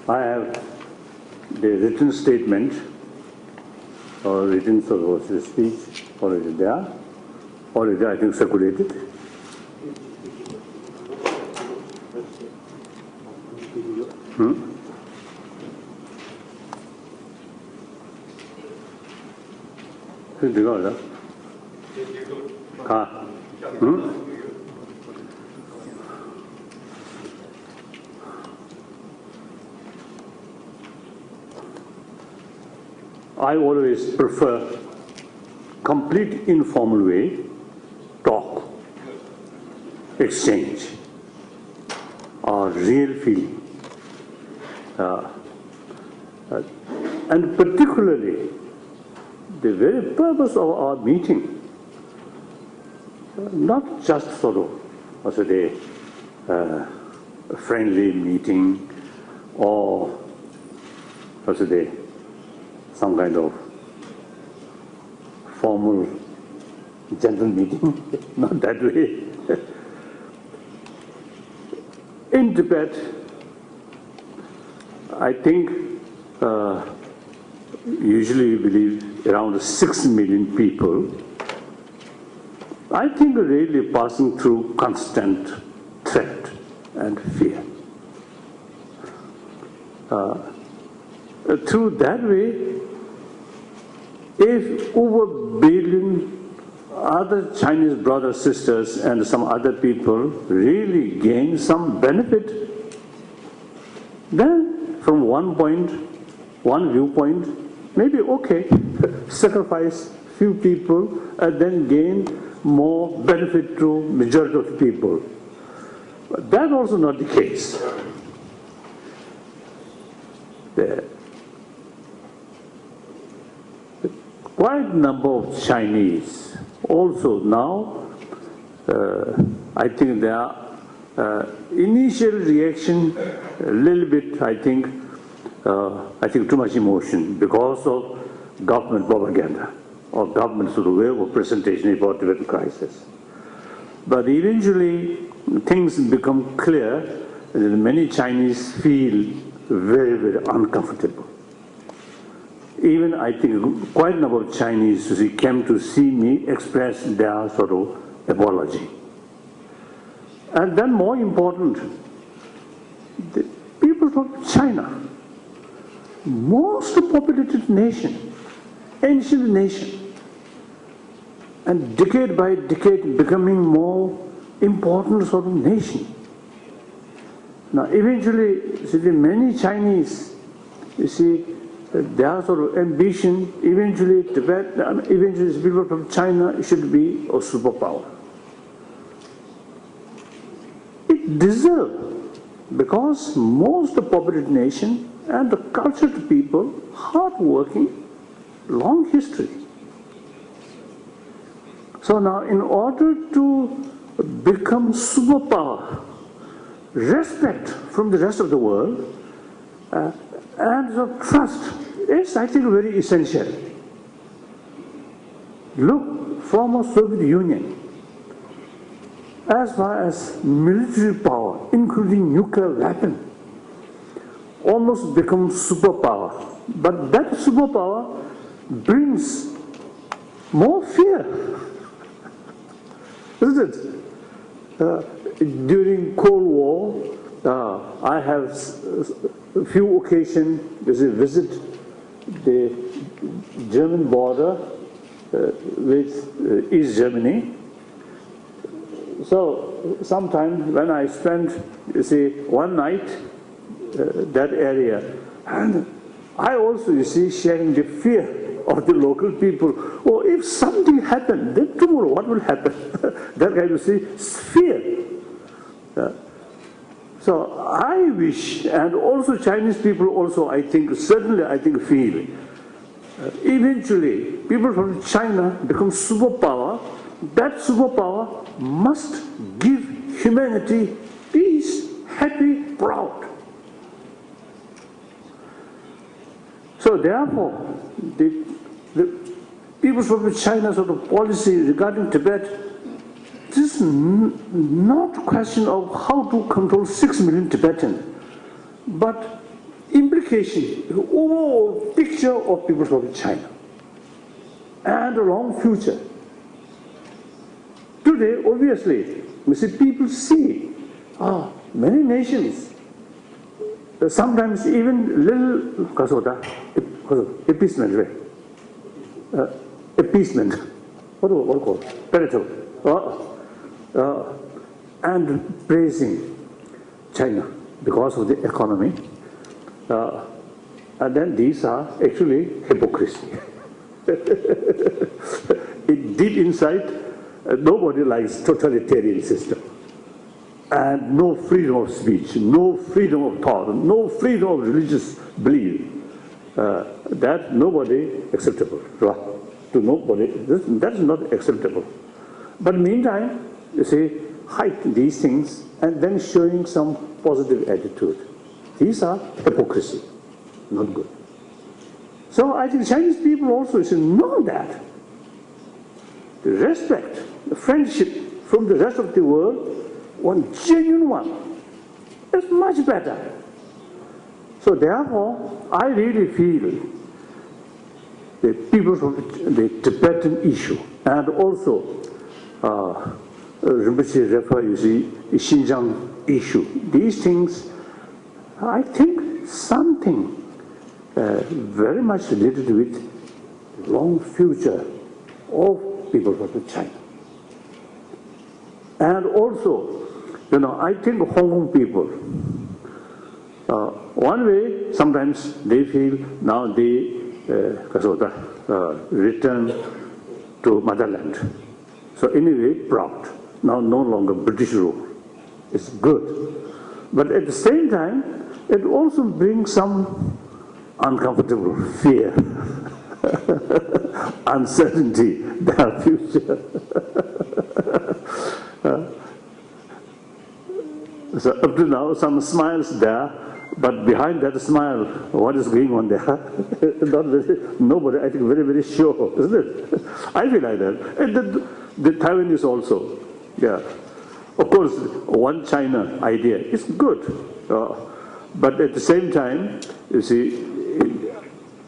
I have the written statement or written sort of speech already there, already I think circulated. I always prefer complete informal way, talk, exchange, or real feeling. And particularly, the very purpose of our meeting, not just sort of a friendly meeting or some kind of formal general meeting, not that way. In Tibet, I think usually we believe around 6 million people, I think are really passing through constant threat and fear. Through that way, if over billion other Chinese brothers, sisters, and some other people really gain some benefit, then from one viewpoint, maybe okay, sacrifice few people and then gain more benefit to majority of people. But that's also not the case. The quite number of Chinese also now, I think their initial reaction a little bit, I think too much emotion because of government propaganda or government sort of way of presentation about Tibetan crisis. But eventually things become clear and many Chinese feel very, very uncomfortable. Even I think quite a number of Chinese came to see me express their sort of apology. And then more important, the people from China, most populated nation, ancient nation, and decade by decade becoming more important sort of nation. Now eventually, see, the many Chinese, you see, their sort of ambition, eventually Tibet, eventually people from China should be a superpower. It deserves, because most populated nation and the cultured people, hard-working, long history. So now in order to become superpower, respect from the rest of the world, and the trust is, I think, very essential. Look, former Soviet Union, as far as military power, including nuclear weapon, almost becomes superpower. But that superpower brings more fear, isn't it? During Cold War, I have a few occasions to visit the German border with East Germany. So sometimes when I spent, you see, one night that area, and I also, you see, sharing the fear of the local people. Oh, if something happened, then tomorrow what will happen? That kind of, see, fear. So I wish, and also Chinese people also, I think, certainly I think feel, eventually people from China become superpower. That superpower must give humanity peace, happy, proud. So therefore, the people from China sort of policy regarding Tibet, this is not a question of how to control 6 million Tibetans, but implication, the overall picture of People's Republic of China and a long future. Today, obviously, we see people see many nations, sometimes even little appeasement, right? Appeasement, what do you call it? Pareto, and praising China because of the economy. And then these are actually hypocrisy. Deep inside, nobody likes totalitarian system. And no freedom of speech, no freedom of thought, no freedom of religious belief. That nobody acceptable. To nobody, that's not acceptable. But meantime, you see, hide these things and then showing some positive attitude. These are hypocrisy, not good. So I think Chinese people also should know that. The respect, the friendship from the rest of the world, one genuine one, is much better. So therefore, I really feel the people from the Tibetan issue and also Rinpoche refer, you see, the Xinjiang issue. These things, I think something very much related with the long future of people from China. And also, you know, I think Hong Kong people, one way, sometimes they feel now they return to motherland. So anyway, proud. Now no longer British rule. It's good. But at the same time, it also brings some uncomfortable fear, uncertainty, their future. So up to now, some smiles there, but behind that smile, what is going on there? Not very, nobody, I think, very, very sure, isn't it? I feel like that. And the Taiwanese also, yeah. Of course, one China idea is good, but at the same time, you see,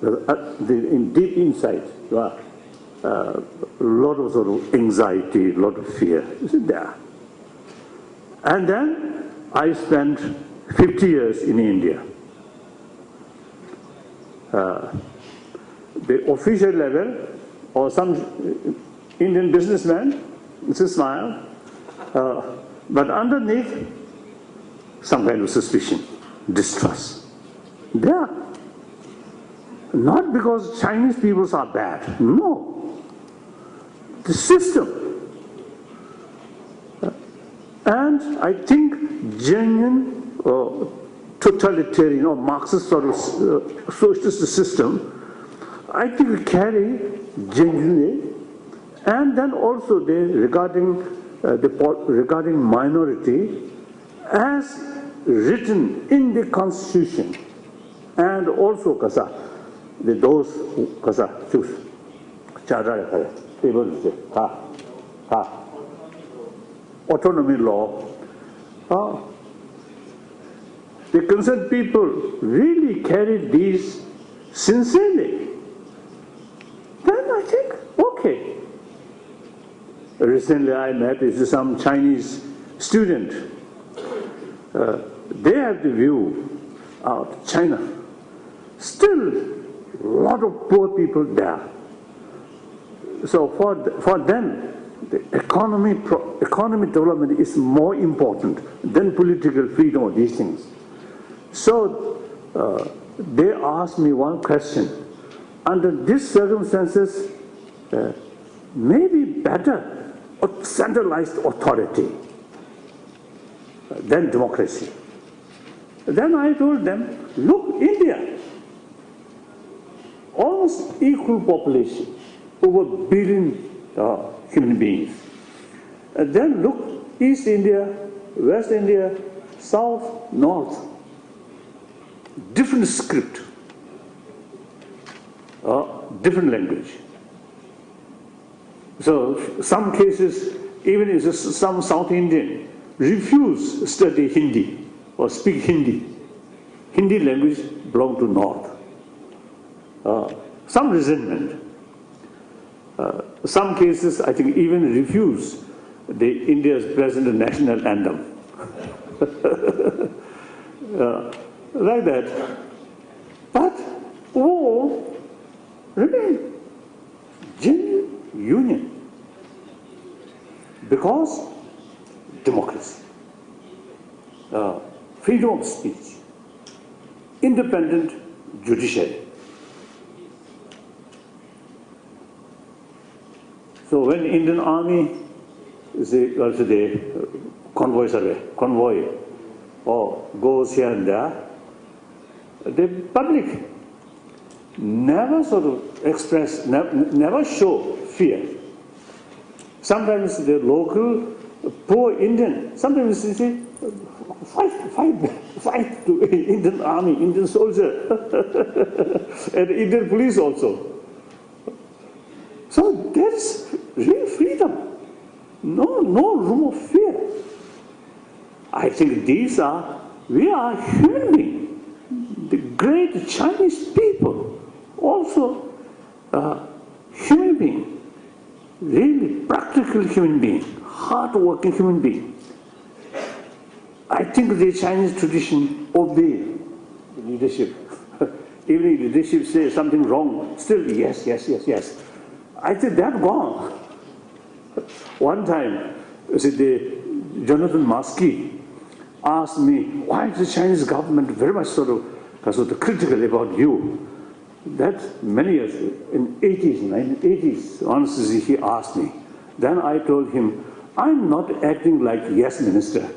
in deep inside, a lot of sort of anxiety, a lot of fear, is it there? And then I spent 50 years in India. The official level, or some Indian businessman, it's a smile, but underneath, some kind of suspicion, distrust. There. Not because Chinese peoples are bad, no. The system. And I think genuine totalitarian or Marxist sort of socialist system, I think we carry genuinely, and then also they regarding minority as written in the constitution, and also those choose autonomy law. The concerned people really carried these sincerely. Then I think, okay. Recently I met some Chinese student. They have the view of China. Still, a lot of poor people there. So for them, the economic development is more important than political freedom of these things. So they asked me one question. Under these circumstances, maybe better a centralized authority than democracy. Then I told them, look, India, almost equal population, over a billion human beings. And then look, East India, West India, South, North, different script, different language. So some cases, even if some South Indian refuse to study Hindi or speak Hindi. Hindi language belong to North. Some resentment. Some cases, I think, even refuse the India's present national anthem. Like that. But all remain genuine union because democracy, freedom of speech, independent judiciary. So when Indian Army, also the convoy, or goes here and there, the public never sort of express, never show fear. Sometimes the local poor Indian, sometimes they say, fight to Indian army, Indian soldier, and Indian police also. So there is real freedom, no room of fear. I think we are human beings. The great Chinese people also human being, really practical human being, hard-working human being. I think the Chinese tradition obey the leadership. Even if leadership says something wrong, still yes. I think that's gone. One time, the Jonathan Maskey asked me, why is the Chinese government very much sort of critical about you? That many years, in 1980s, honestly, he asked me. Then I told him, I'm not acting like yes minister.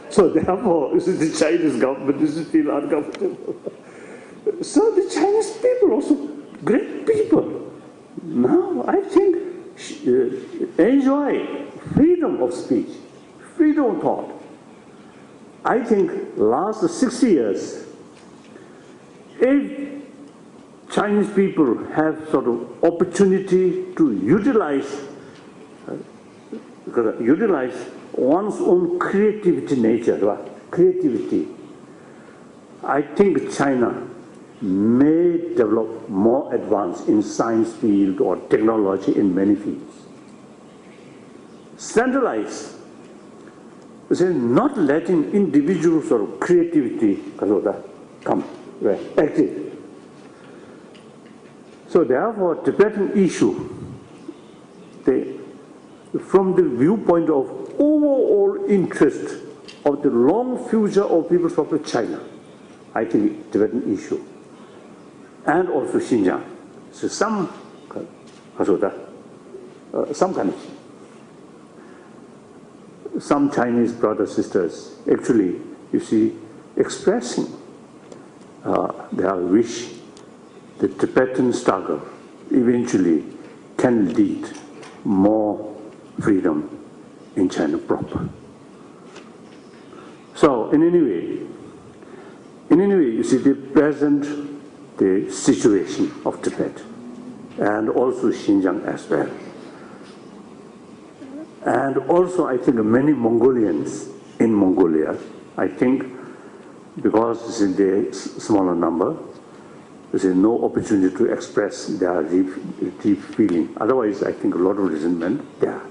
So therefore, the Chinese government is feel uncomfortable. So the Chinese people also, great people. Now I think enjoy freedom of speech, freedom of thought. I think last 60 years, if Chinese people have sort of opportunity to utilize one's own creativity, I think China may develop more advanced in science field or technology in many fields. Centralize, not letting individual sort of creativity come active. So therefore, Tibetan issue, from the viewpoint of overall interest of the long future of People's Republic of China, I think Tibetan issue, and also Xinjiang, so some connection. Some Chinese brothers sisters actually, you see, expressing their wish the Tibetan struggle eventually can lead more freedom in China proper. So in any way, you see the situation of Tibet and also Xinjiang as well. And also I think many Mongolians in Mongolia, I think because it's in the smaller number, there is no opportunity to express their deep feeling. Otherwise, I think a lot of resentment there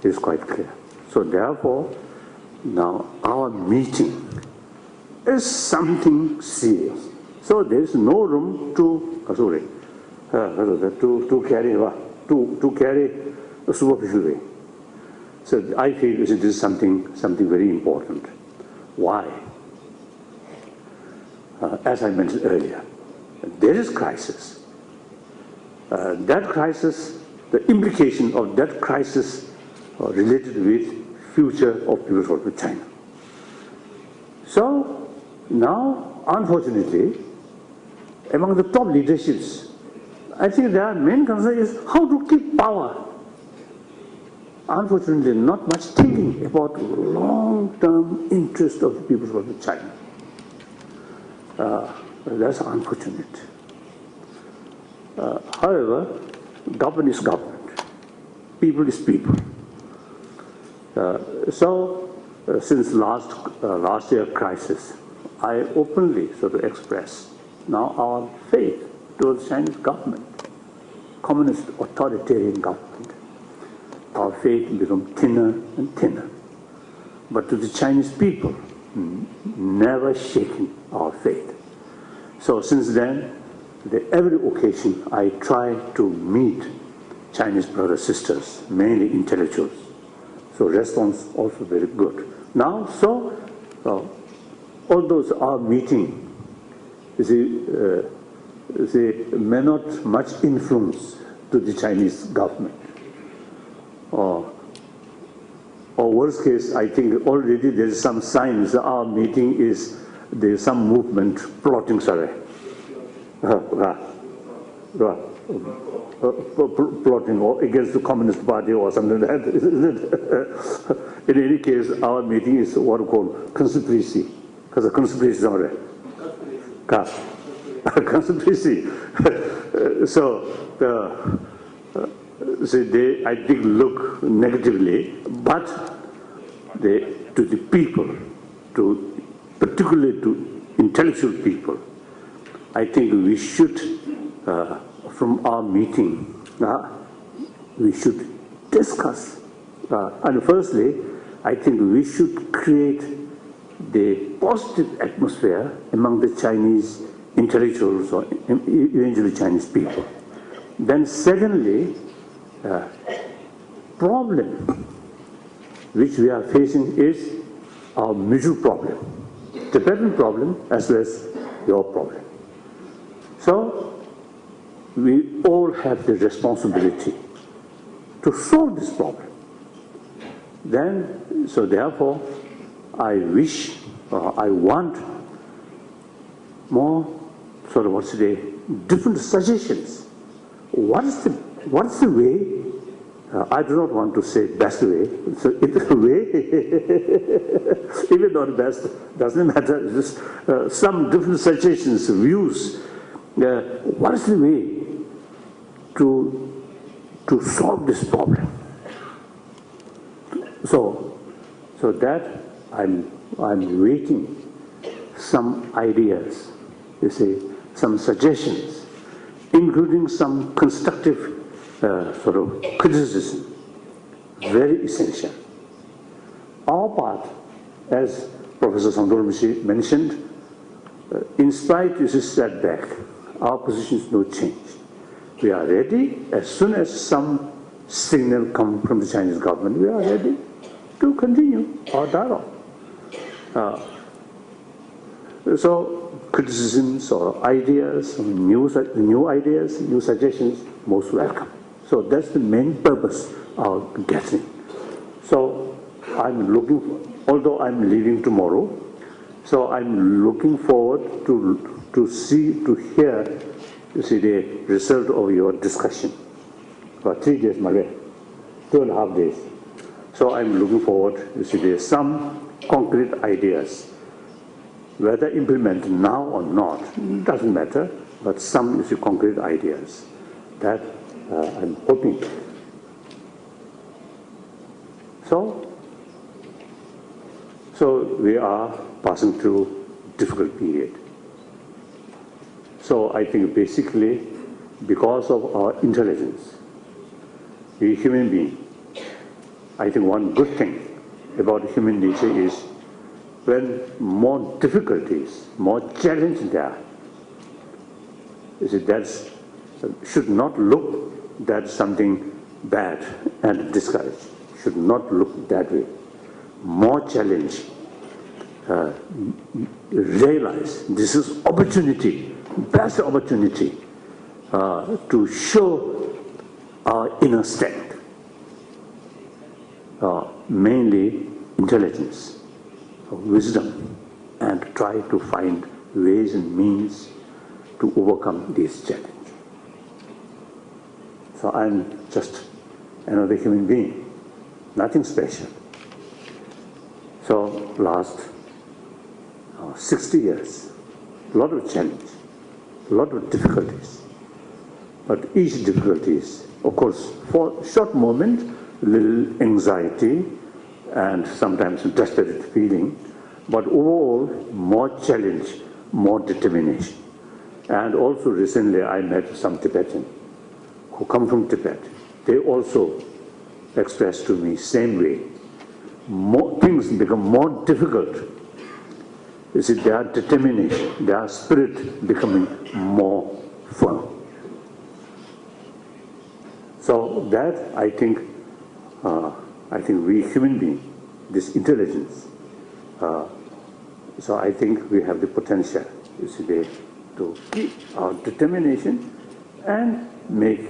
is quite clear. So therefore, now our meeting is something serious. So there is no room to carry a superficial way. So I feel this is something very important. Why? As I mentioned earlier, there is crisis. That crisis, the implication of that crisis related with future of People's Republic of China. So now, unfortunately, among the top leaderships, I think their main concern is how to keep power. Unfortunately, not much thinking about long-term interest of the People's Republic of China. That's unfortunate. However, government is government. People is people. So since last year crisis, I openly sort of express now our faith towards Chinese government, communist authoritarian government. Our faith become thinner and thinner. But to the Chinese people, never shaken our faith. So since then, every occasion I try to meet Chinese brothers sisters, mainly intellectuals. So response also very good. Now, although our meeting may not much influence to the Chinese government, or worst case, I think already there is some signs that our meeting there is some movement plotting, plotting or against the Communist Party or something like that, isn't it? In any case, our meeting is what we call conspiracy, because the conspiracy is not right. Conspiracy. So they, I think, look negatively, but to the people, particularly to intellectual people, I think we should, from our meeting, we should discuss. And firstly, I think we should create the positive atmosphere among the Chinese intellectuals or eventually Chinese people. Then secondly, problem which we are facing is our mutual problem, Tibetan problem as well as your problem. So we all have the responsibility to solve this problem. So therefore, I wish, I want more sort of different suggestions. What's the way? I do not want to say best way. So it's a way, even not best, doesn't matter. Just some different suggestions, views. What is the way to solve this problem? So that I'm waiting some ideas, you see, some suggestions, including some constructive sort of criticism, very essential. Our part, as Professor Sandor mentioned, in spite of this setback, our position is no change. We are ready, as soon as some signal comes from the Chinese government, we are ready to continue our dialogue. So criticisms or ideas, new ideas, new suggestions, most welcome. So that's the main purpose of gathering. So I'm although I'm leaving tomorrow, so I'm looking forward to hear, you see, the result of your discussion. For 3 days, 2.5 days. So I'm looking forward, you see, there's some concrete ideas. Whether implemented now or not, doesn't matter, but some, you see, concrete ideas that I'm hoping. So we are passing through difficult period. So I think basically, because of our intelligence, we human beings, I think one good thing about human nature is when more difficulties, more challenges there, that should not look that something bad and discouraged. Should not look that way. More challenge, realize this is opportunity, best opportunity to show our inner strength, mainly intelligence, wisdom, and try to find ways and means to overcome this challenge. So I'm just another human being, nothing special. So last 60 years, a lot of challenge, a lot of difficulties. But each difficulty is, of course, for a short moment, little anxiety, and sometimes desperate feeling, but overall more challenge, more determination. And also recently I met some Tibetans who come from Tibet. They also expressed to me same way. Things become more difficult. You see, their determination, their spirit becoming more firm. So that I think we human beings, this intelligence, so I think we have the potential, you see, to keep our determination and make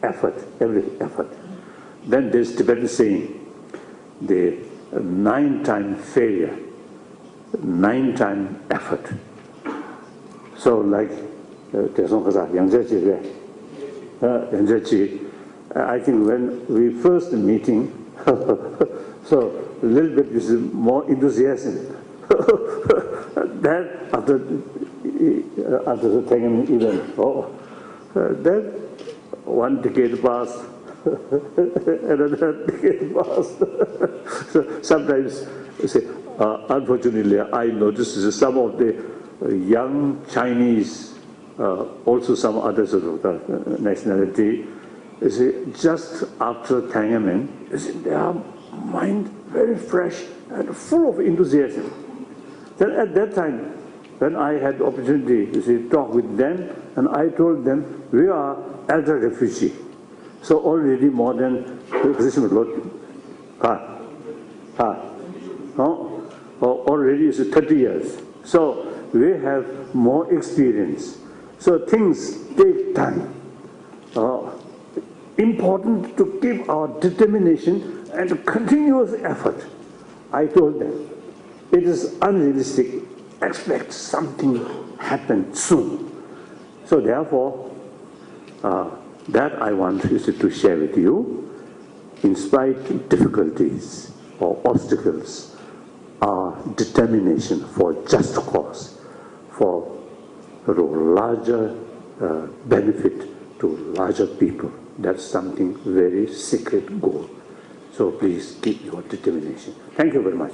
effort, every effort. Then there's Tibetan saying, the 9-time failure, 9-time effort. So like I think when we first meeting, so a little bit is more enthusiasm. Then after the Tengamin event, then one decade passed, another decade passed. So sometimes, you see, unfortunately, I noticed some of the young Chinese, also some other sort of nationality, you see, just after Tengamin, you see, their mind very fresh and full of enthusiasm. Then at that time, when I had the opportunity to talk with them, and I told them, we are elder refugees. So already more than already is 30 years. So we have more experience. So things take time. Important to keep our determination and continuous effort. I told them, it is unrealistic. Expect something happen soon. So therefore, that I want to share with you. In spite of difficulties or obstacles, our determination for just cause, for larger benefit to larger people, that's something very secret goal. So please keep your determination. Thank you very much.